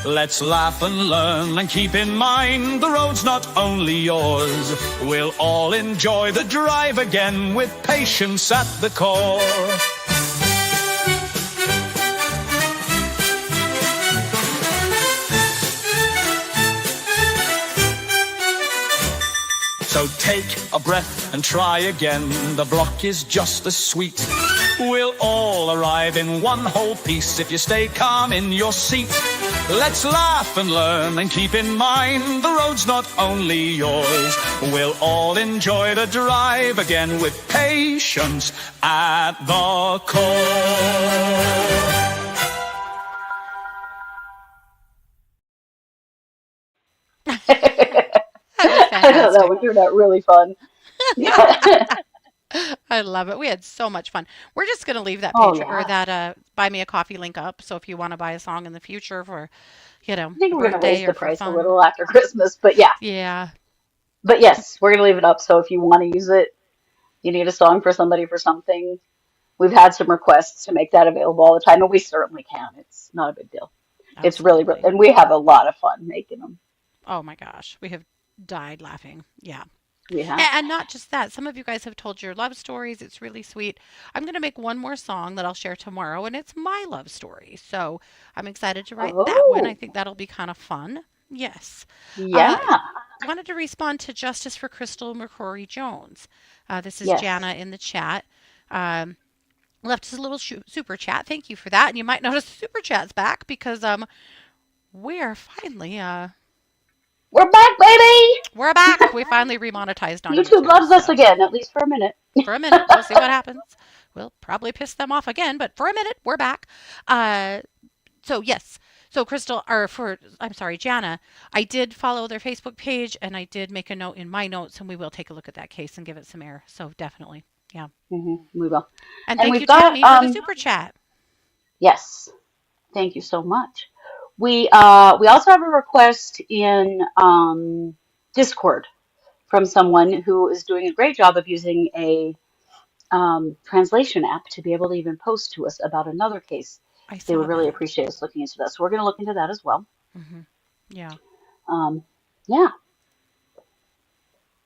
Let's laugh and learn and keep in mind the road's not only yours. We'll all enjoy the drive again with patience at the core. So take a breath and try again. The block is just as sweet. We'll all arrive in one whole piece if you stay calm in your seat. Let's laugh and learn and keep in mind the road's not only yours. We'll all enjoy the drive again with patience at the core. I know that one turned out really fun. I love it. We had so much fun. We're just going to leave that Oh page or yeah. that buy me a coffee link up. So if you want to buy a song in the future for, I a think we're gonna birthday raise or the for price a fun. little after Christmas, but yeah. Yeah. But yes, we're gonna leave it up. So if you want to use it, you need a song for somebody for something. We've had some requests to make that available all the time, and we certainly can. It's not a big deal. It's really, Absolutely. and we have a lot of fun making them. Oh my gosh. We have died laughing. Yeah. We have. And not just that, some of you guys have told your love stories. It's really sweet. I'm going to make one more song that I'll share tomorrow, and it's my love story. So I'm excited to write that one. I Oh, think that'll be kind of fun. Yes. Uh, yeah. wanted to respond to Justice for Crystal McCrory Jones. This is Yes. Jana in the chat. Um, left us a little super chat. Thank you for that. And you might notice the super chat's back because we are finally We're back, baby. we're back. We finally remonetized on YouTube YouTube. loves us So again, at least for a minute. for a minute. We'll see what happens. We'll probably piss them off again, but for a minute, we're back. Uh, so yes. So Crystal, or for, I'm sorry, Jana, I did follow their Facebook page and I did make a note in my notes and we will take a look at that case and give it some air. So definitely. Yeah. We will. And And thank we've you, got, Tammy, for the super chat. yes, thank you so much. We also have a request in Discord from someone who is doing a great job of using a translation app to be able to even post to us about another case. I They saw would really that. appreciate us looking into that. So we're going to look into that as well. Hmm. Yeah. Um, yeah,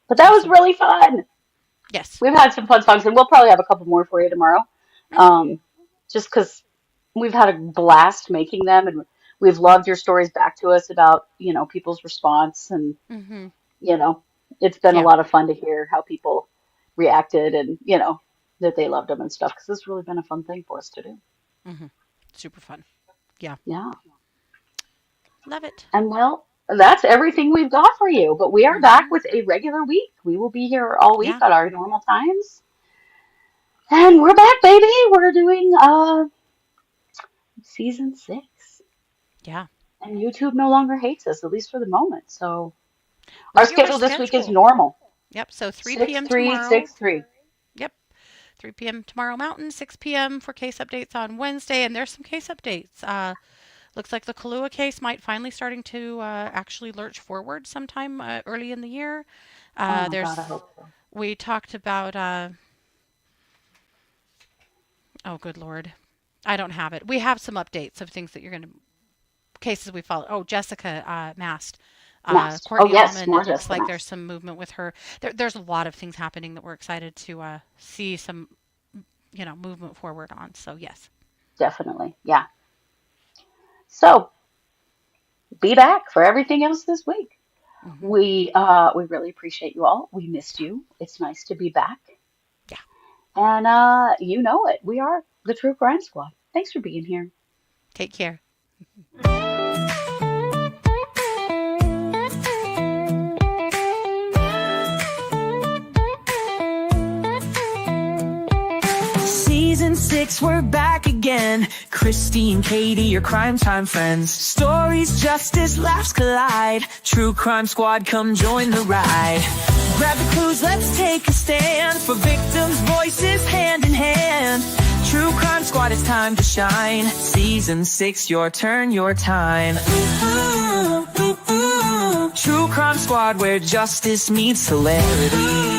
but that was Awesome. really fun. Yes. We've had some fun songs, and we'll probably have a couple more for you tomorrow. Hmm. Um, just because we've had a blast making them, and we've loved your stories back to us about, people's response, and, Hmm. you know, it's been a Yeah. lot of fun to hear how people reacted and, that they loved them and stuff, because it's really been a fun thing for us to do. Hmm. Super fun. Yeah. Yeah. Love it. And well, that's everything we've got for you, but we are back Hmm. with a regular week. We will be here all week Yeah. at our normal times. And we're back, baby. We're doing season 6. Yeah. And YouTube no longer hates us, at least for the moment. So We're our here. We're schedule this week is scheduled. normal. Yep. So 3 p.m. tomorrow. 6-3-6-3. Yep. 3 p.m. tomorrow Mountain, 6 p.m. for case updates on Wednesday. And there's some case updates. Looks like the Kahlua case might finally starting to actually lurch forward sometime early in the year. Oh my God, I There's hope so. we talked about oh good Lord, I don't have it. We have some updates of things that you're going to cases we follow. Oh, Jessica Mast. Mast. Oh Courtney yes, Allman, more it looks Jessica like there's Mast. some movement with her. There's a lot of things happening that we're excited to see some, movement forward on. So yes. Definitely. Yeah. So be back for everything else this week. We really appreciate you all. We missed you. It's nice to be back. Yeah. And you know it. We are the True Crime Squad. Thanks for being here. Take care. Season 6, we're back again. Kristi and Katie, your crime time friends. Stories, justice, laughs collide. True Crime Squad, come join the ride. Grab the clues, let's take a stand. For victims' voices, hand in hand. True Crime Squad, it's time to shine. Season 6, your turn, your time. True Crime Squad, where justice meets hilarity.